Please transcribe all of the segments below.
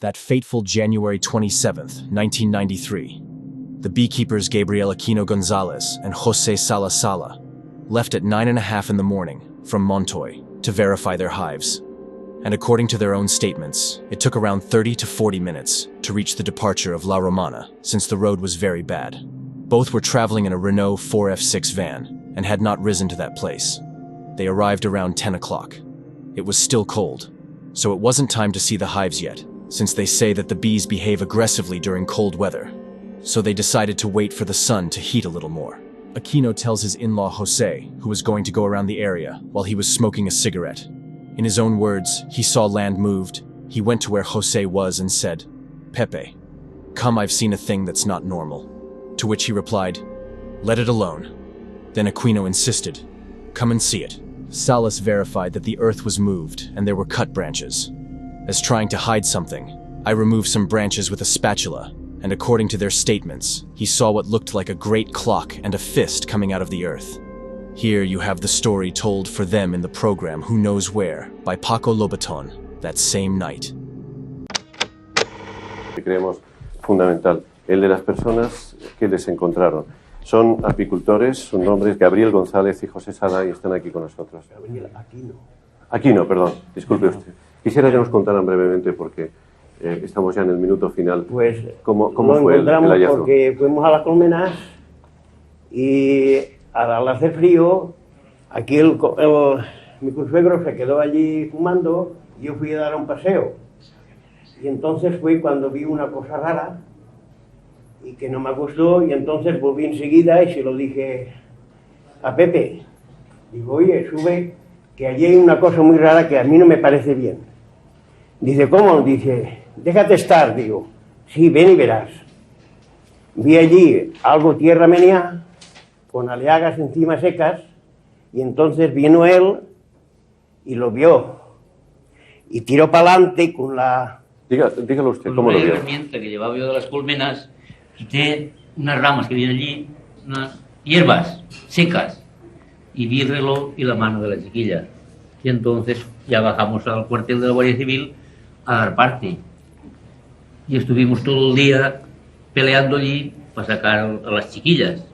That fateful January 27th, 1993, the beekeepers Gabriel Aquino Gonzalez and Jose Sala Sala left at 9:30 in the morning from Montoy to verify their hives. And according to their own statements, it took around 30 to 40 minutes to reach the departure of La Romana since the road was very bad. Both were traveling in a Renault 4F6 van and had not risen to that place. They arrived around 10 o'clock. It was still cold, so it wasn't time to see the hives yet, since they say that the bees behave aggressively during cold weather. So they decided to wait for the sun to heat a little more. Aquino tells his in-law Jose, who was going to go around the area while he was smoking a cigarette. In his own words, he saw land moved. He went to where Jose was and said, "Pepe, come, I've seen a thing that's not normal." To which he replied, "Let it alone." Then Aquino insisted, "Come and see it." Salas verified that the earth was moved and there were cut branches. As trying to hide something, I removed some branches with a spatula, and according to their statements, he saw what looked like a great clock and a fist coming out of the earth. Here you have the story told for them in the program Who Knows Where by Paco Lobaton that same night. Creemos fundamental, el de las personas que les encontraron. Son apicultores, sus nombres Gabriel González y José Sala, y están aquí con nosotros. Gabriel Aquino. Aquino, perdón, disculpe usted. Quisiera que nos contaran brevemente, porque estamos ya en el minuto final. Pues ¿Cómo fue el hallazgo? Porque fuimos a las colmenas y al hacer frío, aquí mi consuegro se quedó allí fumando y yo fui a dar un paseo. Y entonces fue cuando vi una cosa rara y que no me gustó, y entonces volví enseguida y se lo dije a Pepe. Digo, oye, sube, que allí hay una cosa muy rara que a mí no me parece bien. Dice, ¿cómo? Dice, déjate estar. Digo, sí, ven y verás. Vi allí algo tierra menea, con aleagas encima secas, y entonces vino él y lo vio. Y tiró para adelante con la... Dígalo usted, ¿cómo lo vio? Una herramienta que llevaba yo de las colmenas, quité unas ramas que vienen allí, unas hierbas secas, y vi el reloj y la mano de la chiquilla. Y entonces ya bajamos al cuartel de la Guardia Civil a dar parte. Y estuvimos todo el día peleando allí para sacar a las chiquillas.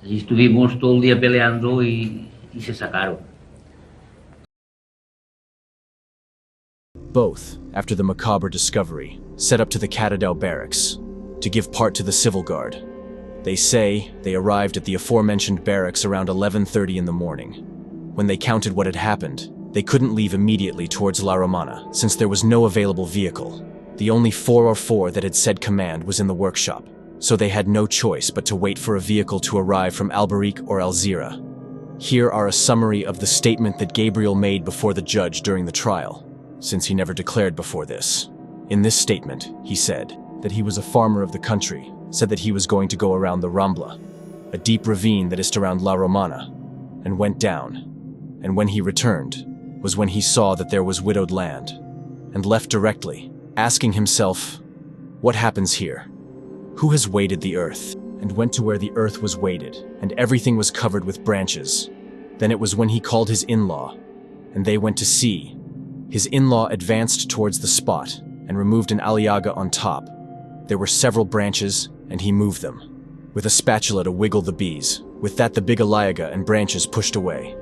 Allí estuvimos todo el día peleando y se sacaron. Both, after the macabre discovery, set up to the Catadau barracks to give part to the civil guard. They say they arrived at the aforementioned barracks around 11:30 in the morning. When they counted what had happened, they couldn't leave immediately towards La Romana since there was no available vehicle. The only 404 that had said command was in the workshop, so they had no choice but to wait for a vehicle to arrive from Alberic or Alzira. Here are a summary of the statement that Gabriel made before the judge during the trial, since he never declared before this. In this statement, he said that he was a farmer of the country, said that he was going to go around the Rambla, a deep ravine that is around La Romana, and went down. And when he returned, was when he saw that there was widowed land, and left directly, asking himself, what happens here? Who has weighted the earth? And went to where the earth was weighted, and everything was covered with branches. Then it was when he called his in-law, and they went to see. His in-law advanced towards the spot, and removed an aliaga on top. There were several branches, and he moved them, with a spatula to wiggle the bees. With that the big aliaga and branches pushed away.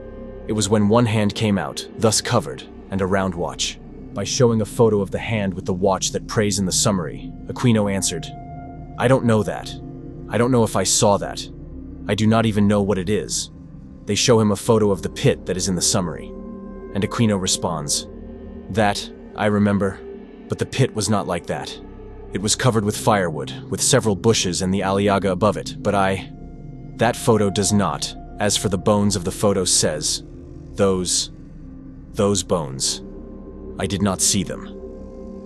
It was when one hand came out, thus covered, and a round watch. By showing a photo of the hand with the watch that prays in the summary, Aquino answered, I don't know that. I don't know if I saw that. I do not even know what it is. They show him a photo of the pit that is in the summary. And Aquino responds, that, I remember, but the pit was not like that. It was covered with firewood, with several bushes and the aliaga above it, but that photo does not, as for the bones of the photo says, those bones. I did not see them.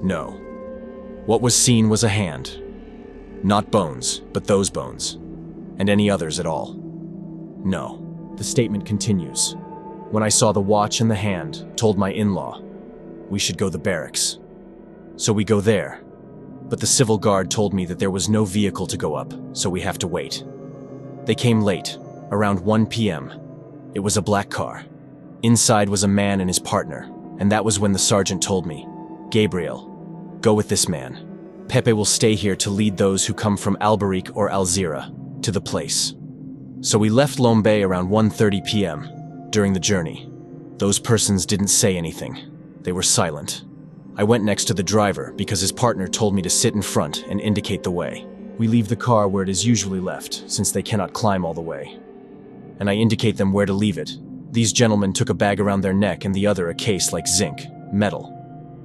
No. What was seen was a hand. Not bones, but those bones. And any others at all. No. The statement continues. When I saw the watch and the hand, told my in-law, we should go the barracks. So we go there. But the civil guard told me that there was no vehicle to go up, so we have to wait. They came late, around 1 p.m. It was a black car. Inside was a man and his partner, and that was when the sergeant told me, Gabriel, Go with this man. Pepe will stay here to lead those who come from Alberic or Alzira to the place. So we left Lombe around 1:30 p.m. During the journey, those persons didn't say anything. They were silent. I went next to the driver because his partner told me to sit in front and indicate the way. We leave the car where it is usually left, since they cannot climb all the way. And I indicate them where to leave it. These gentlemen took a bag around their neck and the other a case like zinc, metal.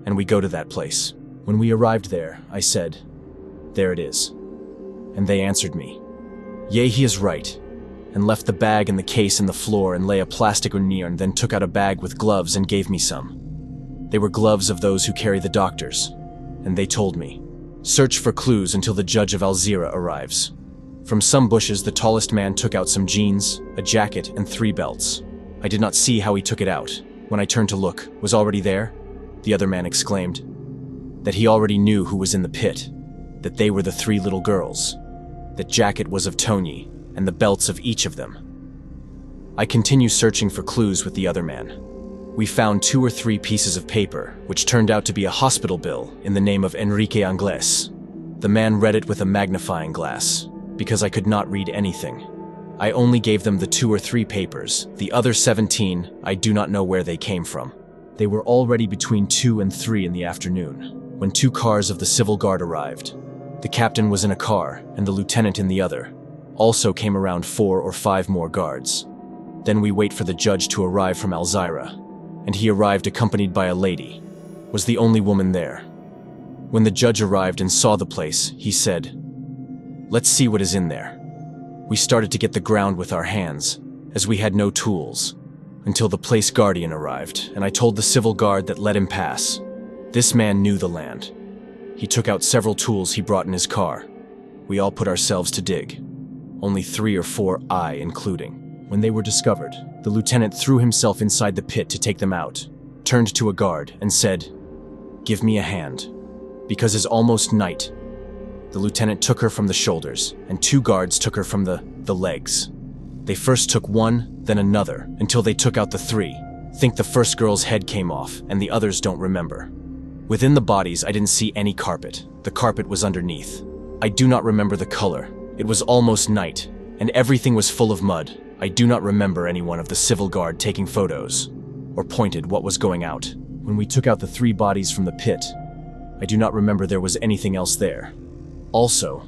And we go to that place. When we arrived there, I said, "There it is." And they answered me, "Yea, he is right," and left the bag and the case in the floor and lay a plastic urnier and then took out a bag with gloves and gave me some. They were gloves of those who carry the doctors, and they told me, "Search for clues until the judge of Alzira arrives." From some bushes, the tallest man took out some jeans, a jacket, and 3 belts. I did not see how he took it out. When I turned to look, was already there? The other man exclaimed that he already knew who was in the pit, that they were the 3 little girls, that jacket was of Tony, and the belts of each of them. I continue searching for clues with the other man. We found 2 or 3 pieces of paper, which turned out to be a hospital bill in the name of Enrique Angles. The man read it with a magnifying glass, because I could not read anything. I only gave them the 2 or 3 papers. The other 17, I do not know where they came from. They were already between 2 and 3 in the afternoon, when 2 cars of the civil guard arrived. The captain was in a car, and the lieutenant in the other. Also came around 4 or 5 more guards. Then we wait for the judge to arrive from Alzira, and he arrived accompanied by a lady, was the only woman there. When the judge arrived and saw the place, he said, "Let's see what is in there." We started to get the ground with our hands, as we had no tools, until the place guardian arrived, and I told the civil guard that let him pass. This man knew the land. He took out several tools he brought in his car. We all put ourselves to dig. Only 3 or 4 I including. When they were discovered, the lieutenant threw himself inside the pit to take them out, turned to a guard and said, "Give me a hand, because it's almost night." The lieutenant took her from the shoulders, and 2 guards took her from the legs. They first took one, then another, until they took out the 3. Think the first girl's head came off, and the others don't remember. Within the bodies, I didn't see any carpet. The carpet was underneath. I do not remember the color. It was almost night, and everything was full of mud. I do not remember anyone of the civil guard taking photos, or pointed what was going out. When we took out the 3 bodies from the pit, I do not remember there was anything else there. Also,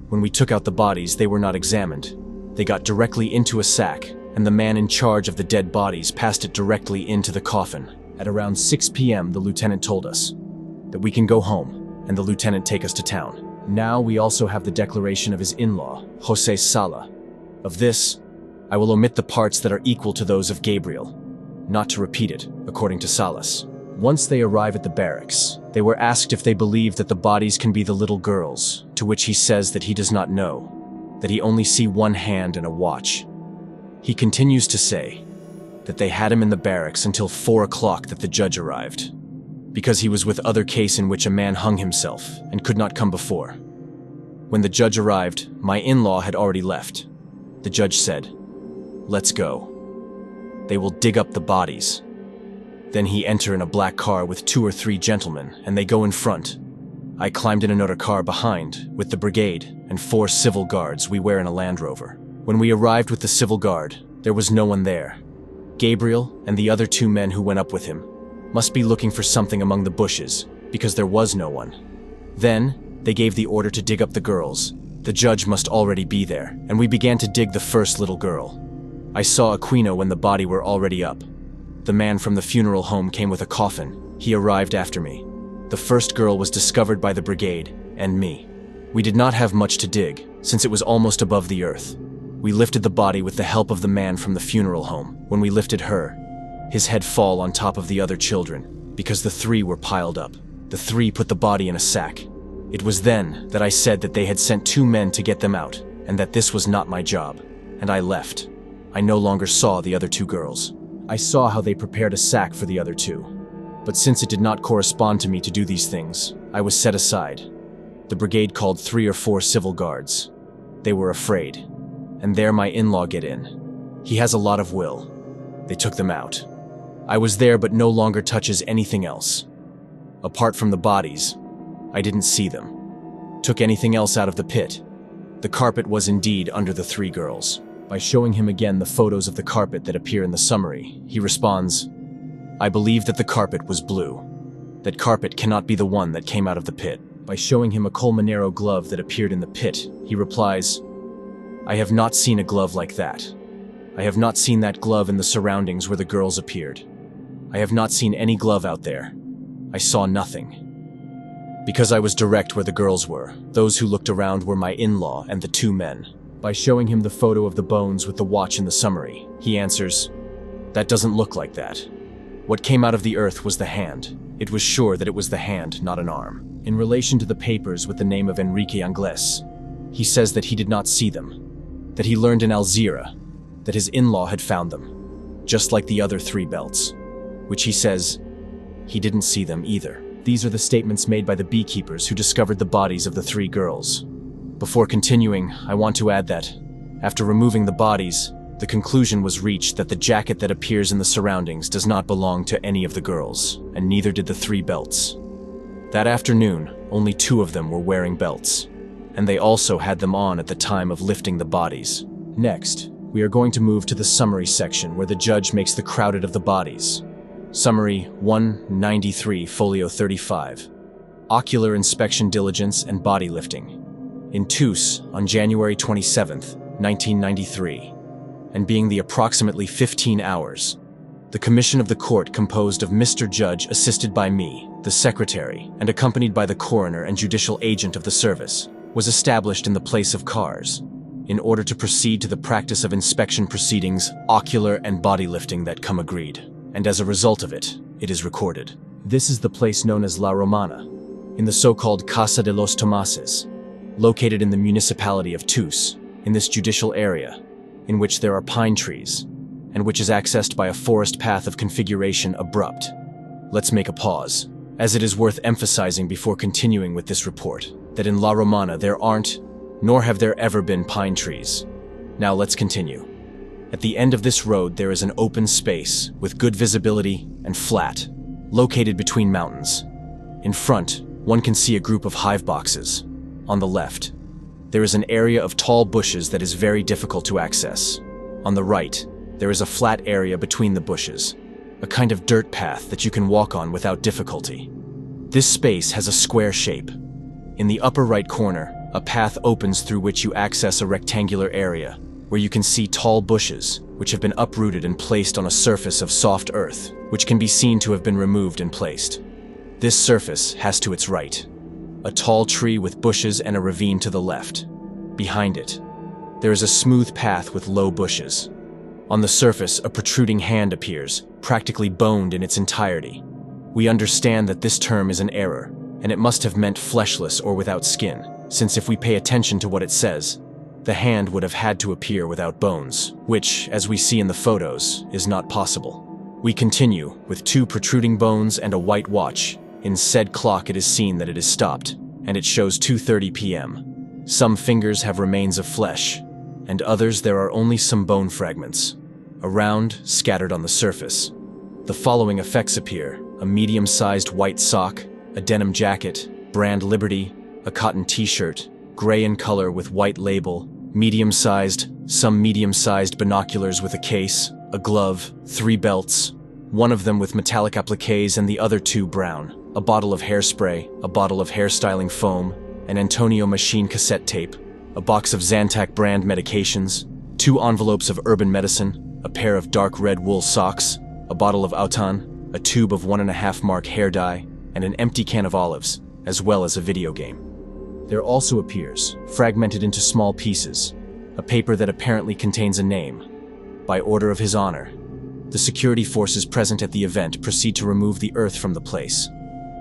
when we took out the bodies, they were not examined. They got directly into a sack, and the man in charge of the dead bodies passed it directly into the coffin. At around 6 p.m., the lieutenant told us that we can go home, and the lieutenant take us to town. Now we also have the declaration of his in-law, Jose Sala. Of this, I will omit the parts that are equal to those of Gabriel, not to repeat it, according to Salas. Once they arrive at the barracks, they were asked if they believe that the bodies can be the little girls, to which he says that he does not know, that he only see 1 hand and a watch. He continues to say that they had him in the barracks until 4 o'clock that the judge arrived, because he was with other case in which a man hung himself and could not come before. When the judge arrived, my in-law had already left. The judge said, "Let's go. They will dig up the bodies." Then he enter in a black car with 2 or 3 gentlemen, and they go in front. I climbed in another car behind, with the brigade and 4 civil guards. We were in a Land Rover. When we arrived with the civil guard, there was no one there. Gabriel and the other 2 men who went up with him must be looking for something among the bushes, because there was no one. Then, they gave the order to dig up the girls. The judge must already be there, and we began to dig the first little girl. I saw Aquino when the body were already up. The man from the funeral home came with a coffin. He arrived after me. The first girl was discovered by the brigade and me. We did not have much to dig, since it was almost above the earth. We lifted the body with the help of the man from the funeral home. When we lifted her, his head fall on top of the other children, because the 3 were piled up. The 3 put the body in a sack. It was then that I said that they had sent 2 men to get them out, and that this was not my job, and I left. I no longer saw the other 2 girls. I saw how they prepared a sack for the other 2. But since it did not correspond to me to do these things, I was set aside. The brigade called 3 or 4 civil guards. They were afraid. And there my in-law get in. He has a lot of will. They took them out. I was there but no longer touches anything else. Apart from the bodies, I didn't see them. Took anything else out of the pit. The carpet was indeed under the 3 girls. By showing him again the photos of the carpet that appear in the summary, he responds, I believe that the carpet was blue. That carpet cannot be the one that came out of the pit. By showing him a Colmenero glove that appeared in the pit, he replies, I have not seen a glove like that. I have not seen that glove in the surroundings where the girls appeared. I have not seen any glove out there. I saw nothing. Because I was direct where the girls were, those who looked around were my in-law and the 2 men. By showing him the photo of the bones with the watch in the summary, he answers, that doesn't look like that. What came out of the earth was the hand. It was sure that it was the hand, not an arm. In relation to the papers with the name of Enrique Angles, he says that he did not see them, that he learned in Alzira, that his in-law had found them, just like the other 3 belts, which he says he didn't see them either. These are the statements made by the beekeepers who discovered the bodies of the 3 girls. Before continuing, I want to add that, after removing the bodies, the conclusion was reached that the jacket that appears in the surroundings does not belong to any of the girls, and neither did the 3 belts. That afternoon, only 2 of them were wearing belts, and they also had them on at the time of lifting the bodies. Next, we are going to move to the summary section where the judge makes the crowded of the bodies. Summary 193, folio 35. Ocular inspection diligence and body lifting. In Tous, on January 27, 1993, and being the approximately 15 hours, the commission of the court composed of Mr. Judge assisted by me, the secretary, and accompanied by the coroner and judicial agent of the service, was established in the place of cars, in order to proceed to the practice of inspection proceedings, ocular and body lifting that come agreed. And as a result of it, it is recorded. This is the place known as La Romana, in the so-called Casa de los Tomases, located in the municipality of Tous, in this judicial area, in which there are pine trees, and which is accessed by a forest path of configuration abrupt. Let's make a pause, as it is worth emphasizing before continuing with this report, that in La Romana there aren't, nor have there ever been pine trees. Now let's continue. At the end of this road there is an open space with good visibility and flat, located between mountains. In front, one can see a group of hive boxes. On the left, there is an area of tall bushes that is very difficult to access. On the right, there is a flat area between the bushes, a kind of dirt path that you can walk on without difficulty. This space has a square shape. In the upper right corner, a path opens through which you access a rectangular area, where you can see tall bushes, which have been uprooted and placed on a surface of soft earth, which can be seen to have been removed and placed. This surface has to its right a tall tree with bushes and a ravine to the left. Behind it, there is a smooth path with low bushes. On the surface, a protruding hand appears, practically boned in its entirety. We understand that this term is an error, and it must have meant fleshless or without skin, since if we pay attention to what it says, the hand would have had to appear without bones, which, as we see in the photos, is not possible. We continue, with 2 protruding bones and a white watch. In said clock it is seen that it is stopped, and it shows 2:30 p.m. Some fingers have remains of flesh, and others there are only some bone fragments, around, scattered on the surface. The following effects appear: a medium-sized white sock, a denim jacket, brand Liberty, a cotton t-shirt, gray in color with white label, some medium-sized binoculars with a case, a glove, 3 belts, one of them with metallic appliques and the other 2 brown, a bottle of hairspray, a bottle of hairstyling foam, an Antonio machine cassette tape, a box of Zantac brand medications, 2 envelopes of urban medicine, a pair of dark red wool socks, a bottle of Autan, a tube of 1.5 mark hair dye, and an empty can of olives, as well as a video game. There also appears, fragmented into small pieces, a paper that apparently contains a name. By order of His Honor, the security forces present at the event proceed to remove the earth from the place.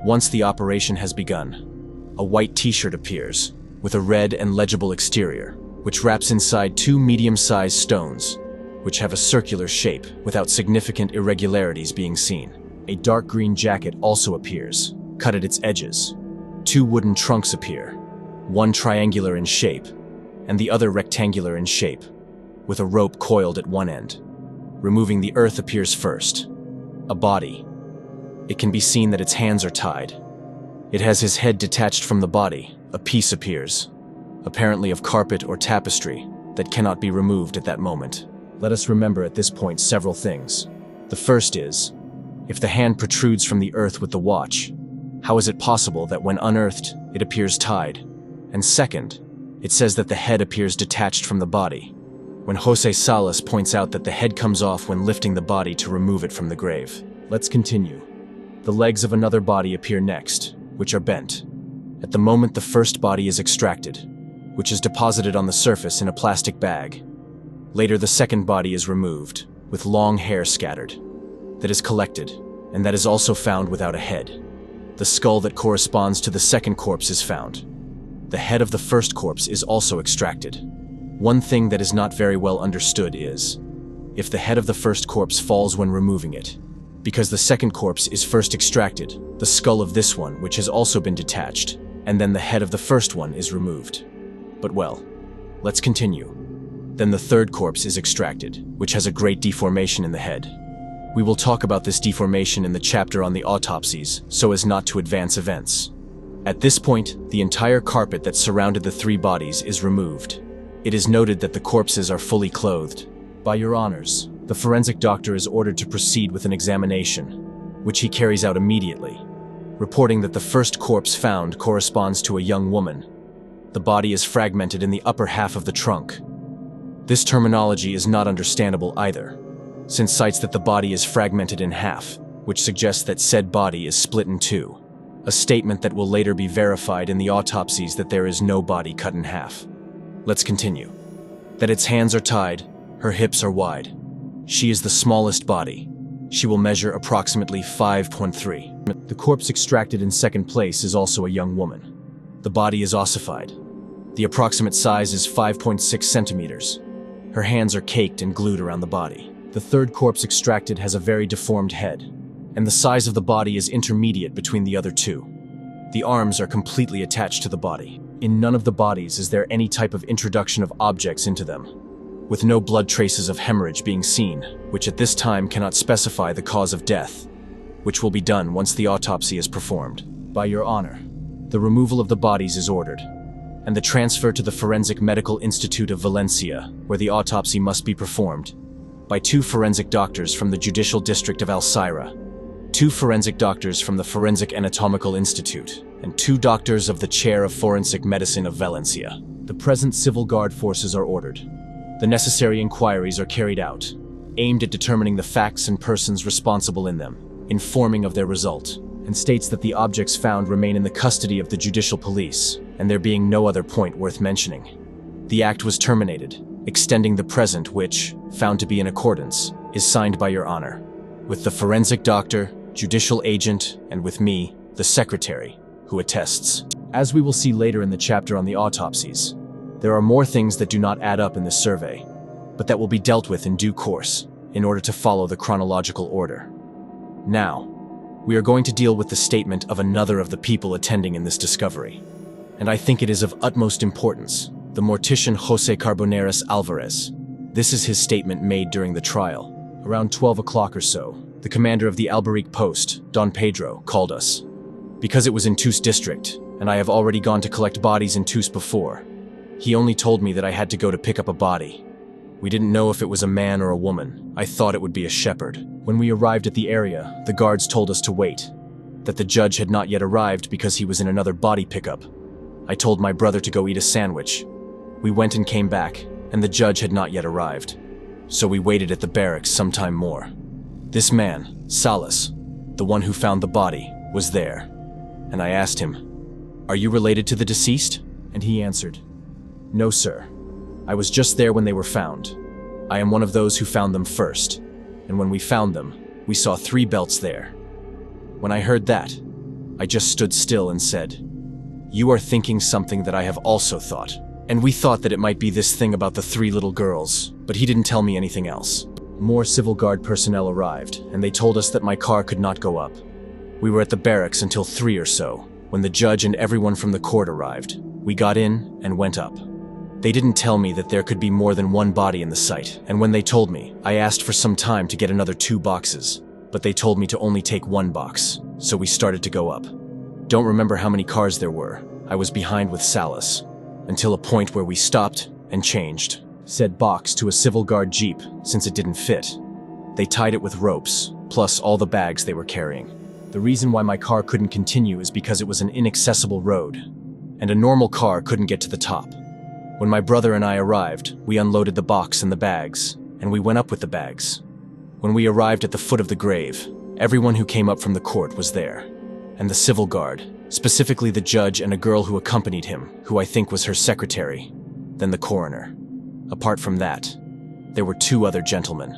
Once the operation has begun, a white t-shirt appears, with a red and legible exterior, which wraps inside 2 medium-sized stones, which have a circular shape without significant irregularities being seen. A dark green jacket also appears, cut at its edges. 2 wooden trunks appear, one triangular in shape, and the other rectangular in shape, with a rope coiled at one end. Removing the earth appears first. A body. It can be seen that its hands are tied. It has his head detached from the body. A piece appears, apparently of carpet or tapestry, that cannot be removed at that moment. Let us remember at this point several things. The first is, if the hand protrudes from the earth with the watch, how is it possible that when unearthed, it appears tied? And second, it says that the head appears detached from the body, when Jose Salas points out that the head comes off when lifting the body to remove it from the grave. Let's continue. The legs of another body appear next, which are bent. At the moment the first body is extracted, which is deposited on the surface in a plastic bag. Later the second body is removed, with long hair scattered. That is collected, and that is also found without a head. The skull that corresponds to the second corpse is found. The head of the first corpse is also extracted. One thing that is not very well understood is, if the head of the first corpse falls when removing it, because the second corpse is first extracted, the skull of this one, which has also been detached, and then the head of the first one is removed. But well, let's continue. Then the third corpse is extracted, which has a great deformation in the head. We will talk about this deformation in the chapter on the autopsies, so as not to advance events. At this point, the entire carpet that surrounded the three bodies is removed. It is noted that the corpses are fully clothed. By your honors, the forensic doctor is ordered to proceed with an examination, which he carries out immediately, reporting that the first corpse found corresponds to a young woman. The body is fragmented in the upper half of the trunk. This terminology is not understandable either, since cites that the body is fragmented in half, which suggests that said body is split in two, a statement that will later be verified in the autopsies that there is no body cut in half. Let's continue. That its hands are tied, her hips are wide. She is the smallest body. She will measure approximately 5.3. The corpse extracted in second place is also a young woman. The body is ossified. The approximate size is 5.6 centimeters. Her hands are caked and glued around the body. The third corpse extracted has a very deformed head, and the size of the body is intermediate between the other two. The arms are completely attached to the body. In none of the bodies is there any type of introduction of objects into them, with no blood traces of hemorrhage being seen, which at this time cannot specify the cause of death, which will be done once the autopsy is performed. By your honor, the removal of the bodies is ordered, and the transfer to the Forensic Medical Institute of Valencia, where the autopsy must be performed, by 2 forensic doctors from the Judicial District of Alcásser, 2 forensic doctors from the Forensic Anatomical Institute, and 2 doctors of the Chair of Forensic Medicine of Valencia. The present Civil Guard forces are ordered. The necessary inquiries are carried out, aimed at determining the facts and persons responsible in them, informing of their result, and states that the objects found remain in the custody of the judicial police, and there being no other point worth mentioning. The act was terminated, extending the present which, found to be in accordance, is signed by your honor, with the forensic doctor, judicial agent, and with me, the secretary, who attests. As we will see later in the chapter on the autopsies, there are more things that do not add up in this survey, but that will be dealt with in due course, in order to follow the chronological order. Now, we are going to deal with the statement of another of the people attending in this discovery, and I think it is of utmost importance, the mortician Jose Carboneras Alvarez. This is his statement made during the trial. Around 12 o'clock or so, the commander of the Albaric post, Don Pedro, called us. Because it was in Tus district, and I have already gone to collect bodies in Tus before, he only told me that I had to go to pick up a body. We didn't know if it was a man or a woman. I thought it would be a shepherd. When we arrived at the area, the guards told us to wait, that the judge had not yet arrived because he was in another body pickup. I told my brother to go eat a sandwich. We went and came back, and the judge had not yet arrived. So we waited at the barracks some time more. This man, Salas, the one who found the body, was there, and I asked him, "Are you related to the deceased?" And he answered, "No, sir. I was just there when they were found. I am one of those who found them first, and when we found them, we saw 3 belts there." When I heard that, I just stood still and said, "You are thinking something that I have also thought." And we thought that it might be this thing about the 3 little girls, but he didn't tell me anything else. More civil guard personnel arrived, and they told us that my car could not go up. We were at the barracks until 3 or so, when the judge and everyone from the court arrived. We got in and went up. They didn't tell me that there could be more than 1 body in the site, and when they told me, I asked for some time to get another 2 boxes, but they told me to only take 1 box, so we started to go up. Don't remember how many cars there were. I was behind with Salas, until a point where we stopped and changed said box to a civil guard jeep since it didn't fit. They tied it with ropes, plus all the bags they were carrying. The reason why my car couldn't continue is because it was an inaccessible road, and a normal car couldn't get to the top. When my brother and I arrived, we unloaded the box and the bags, and we went up with the bags. When we arrived at the foot of the grave, everyone who came up from the court was there, and the civil guard, specifically the judge and a girl who accompanied him, who I think was her secretary, then the coroner. Apart from that, there were 2 other gentlemen.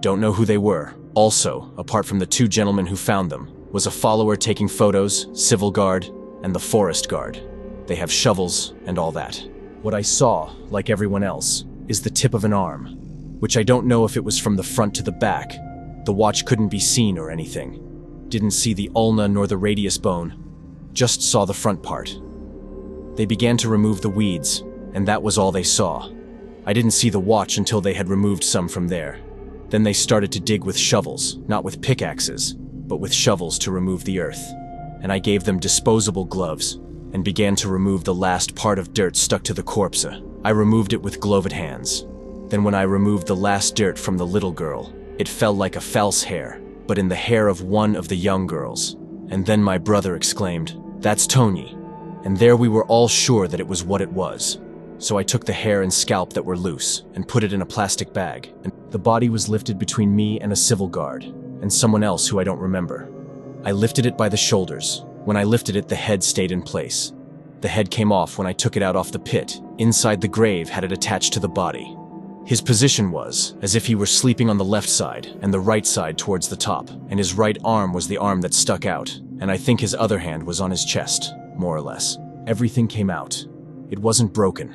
Don't know who they were. Also, apart from the 2 gentlemen who found them, was a follower taking photos, civil guard, and the forest guard. They have shovels and all that. What I saw, like everyone else, is the tip of an arm, which I don't know if it was from the front to the back. The watch couldn't be seen or anything. Didn't see the ulna nor the radius bone, just saw the front part. They began to remove the weeds, and that was all they saw. I didn't see the watch until they had removed some from there. Then they started to dig with shovels, not with pickaxes, but with shovels to remove the earth. And I gave them disposable gloves and began to remove the last part of dirt stuck to the corpse. I removed it with gloved hands. Then when I removed the last dirt from the little girl, it fell like a false hair, but in the hair of one of the young girls. And then my brother exclaimed, "That's Tony." And there we were all sure that it was what it was. So I took the hair and scalp that were loose and put it in a plastic bag, and the body was lifted between me and a civil guard, and someone else who I don't remember. I lifted it by the shoulders. When I lifted it, the head stayed in place. The head came off when I took it out off the pit. Inside the grave had it attached to the body. His position was as if he were sleeping on the left side and the right side towards the top, and his right arm was the arm that stuck out, and I think his other hand was on his chest, more or less. Everything came out. It wasn't broken,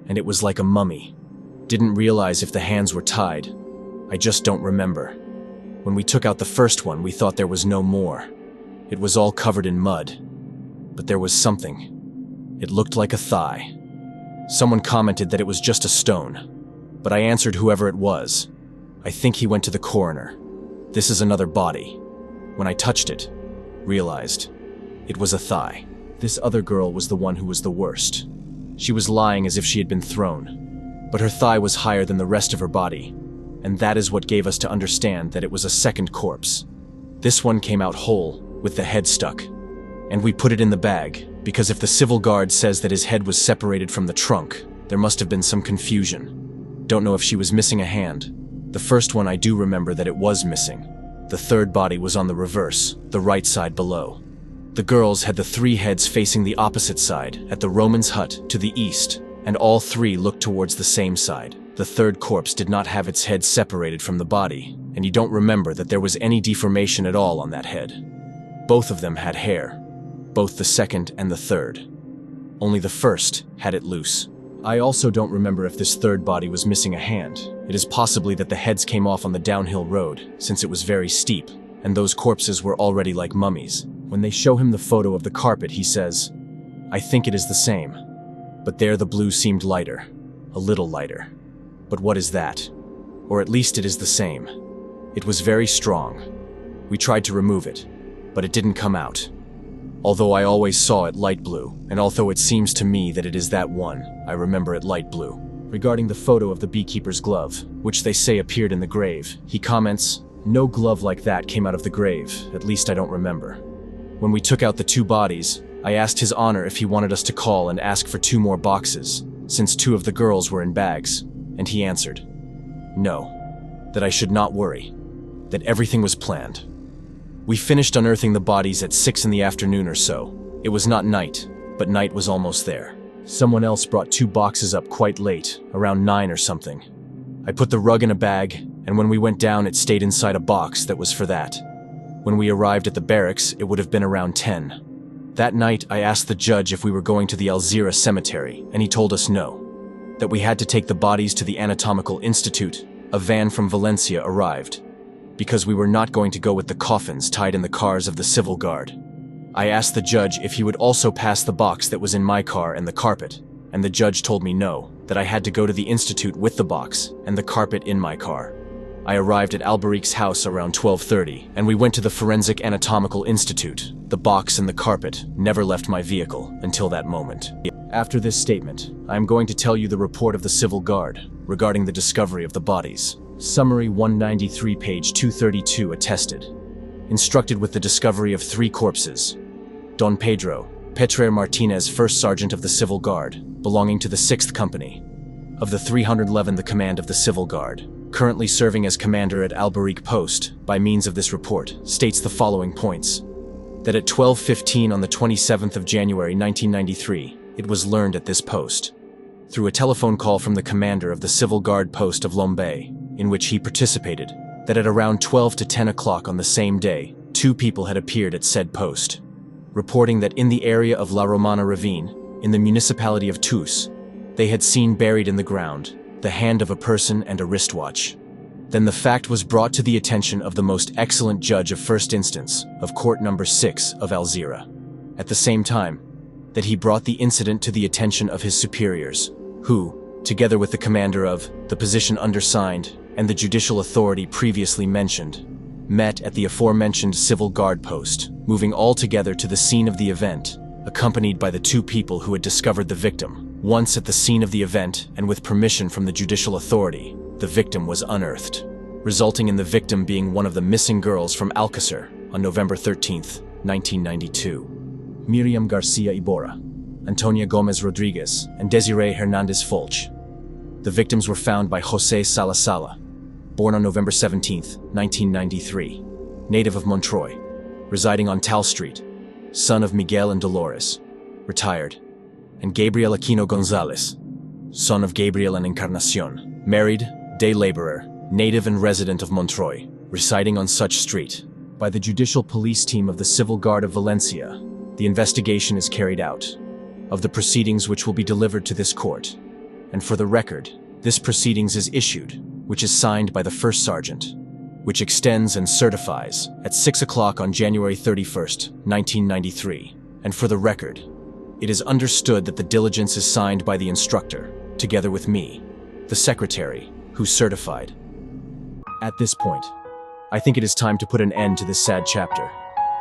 and it was like a mummy. Didn't realize if the hands were tied. I just don't remember. When we took out the first one, we thought there was no more. It was all covered in mud. But there was something. It looked like a thigh. Someone commented that it was just a stone, but I answered whoever it was. I think he went to the coroner. This is another body. When I touched it, realized it was a thigh. This other girl was the one who was the worst. She was lying as if she had been thrown, but her thigh was higher than the rest of her body, and that is what gave us to understand that it was a second corpse. This one came out whole, with the head stuck, and we put it in the bag, because if the civil guard says that his head was separated from the trunk, there must have been some confusion. Don't know if she was missing a hand. The first one I do remember that it was missing. The third body was on the reverse, the right side below. The girls had the 3 heads facing the opposite side, at the Roman's hut to the east, and all 3 looked towards the same side. The third corpse did not have its head separated from the body, and you don't remember that there was any deformation at all on that head. Both of them had hair, both the second and the third. Only the first had it loose. I also don't remember if this third body was missing a hand. It is possibly that the heads came off on the downhill road, since it was very steep, and those corpses were already like mummies. When they show him the photo of the carpet, he says, "I think it is the same." But there the blue seemed lighter, a little lighter. But what is that? Or at least it is the same. It was very strong. We tried to remove it, but it didn't come out. Although I always saw it light blue, and although it seems to me that it is that one, I remember it light blue. Regarding the photo of the beekeeper's glove, which they say appeared in the grave, he comments, "No glove like that came out of the grave, at least I don't remember." When we took out the 2 bodies, I asked His Honor if he wanted us to call and ask for 2 more boxes, since 2 of the girls were in bags, and he answered, no, that I should not worry, that everything was planned. We finished unearthing the bodies at 6 in the afternoon or so. It was not night, but night was almost there. Someone else brought 2 boxes up quite late, around 9 or something. I put the rug in a bag, and when we went down it stayed inside a box that was for that. When we arrived at the barracks, it would have been around 10. That night, I asked the judge if we were going to the Alzira cemetery, and he told us no, that we had to take the bodies to the Anatomical Institute. A van from Valencia arrived, because we were not going to go with the coffins tied in the cars of the civil guard. I asked the judge if he would also pass the box that was in my car and the carpet, and the judge told me no, that I had to go to the institute with the box and the carpet in my car. I arrived at Alberic's house around 12:30, and we went to the Forensic Anatomical Institute. The box and the carpet never left my vehicle until that moment. After this statement, I am going to tell you the report of the Civil Guard regarding the discovery of the bodies. Summary 193, page 232, attested. Instructed with the discovery of 3 corpses. Don Pedro Petrer Martinez, First Sergeant of the Civil Guard, belonging to the 6th Company. Of the 311, the command of the Civil Guard, currently serving as commander at Alberic Post, by means of this report, states the following points. That at 12:15 on the 27th of January 1993, it was learned at this post, through a telephone call from the commander of the Civil Guard post of Lombay, in which he participated, that at around 12 to 10 o'clock on the same day, 2 people had appeared at said post, reporting that in the area of La Romana Ravine, in the municipality of Tous, they had seen buried in the ground the hand of a person and a wristwatch. Then the fact was brought to the attention of the most excellent judge of first instance of Court Number 6 of Alzira. At the same time, that he brought the incident to the attention of his superiors, who, together with the commander of the position undersigned and the judicial authority previously mentioned, met at the aforementioned Civil Guard post, moving all together to the scene of the event, accompanied by the 2 people who had discovered the victim. Once at the scene of the event, and with permission from the judicial authority, the victim was unearthed, resulting in the victim being one of the missing girls from Alcasser on November 13th, 1992. Miriam Garcia Iborra, Antonia Gomez Rodriguez, and Desiree Hernandez Folch. The victims were found by Jose Salasala, born on November 17th, 1993, native of Montreuil, residing on Tal Street, son of Miguel and Dolores, retired, and Gabriel Aquino Gonzalez, son of Gabriel and Encarnacion, married, day laborer, native and resident of Montreuil, residing on such street. By the judicial police team of the Civil Guard of Valencia, the investigation is carried out, of the proceedings which will be delivered to this court. And for the record, this proceedings is issued, which is signed by the First Sergeant, which extends and certifies at 6 o'clock on January 31st, 1993. And for the record, it is understood that the diligence is signed by the instructor, together with me, the secretary, who certified. At this point, I think it is time to put an end to this sad chapter,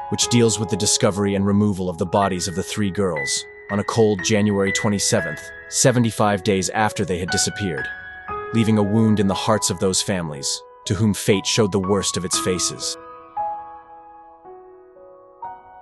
which deals with the discovery and removal of the bodies of the 3 girls on a cold January 27th, 75 days after they had disappeared, leaving a wound in the hearts of those families, to whom fate showed the worst of its faces.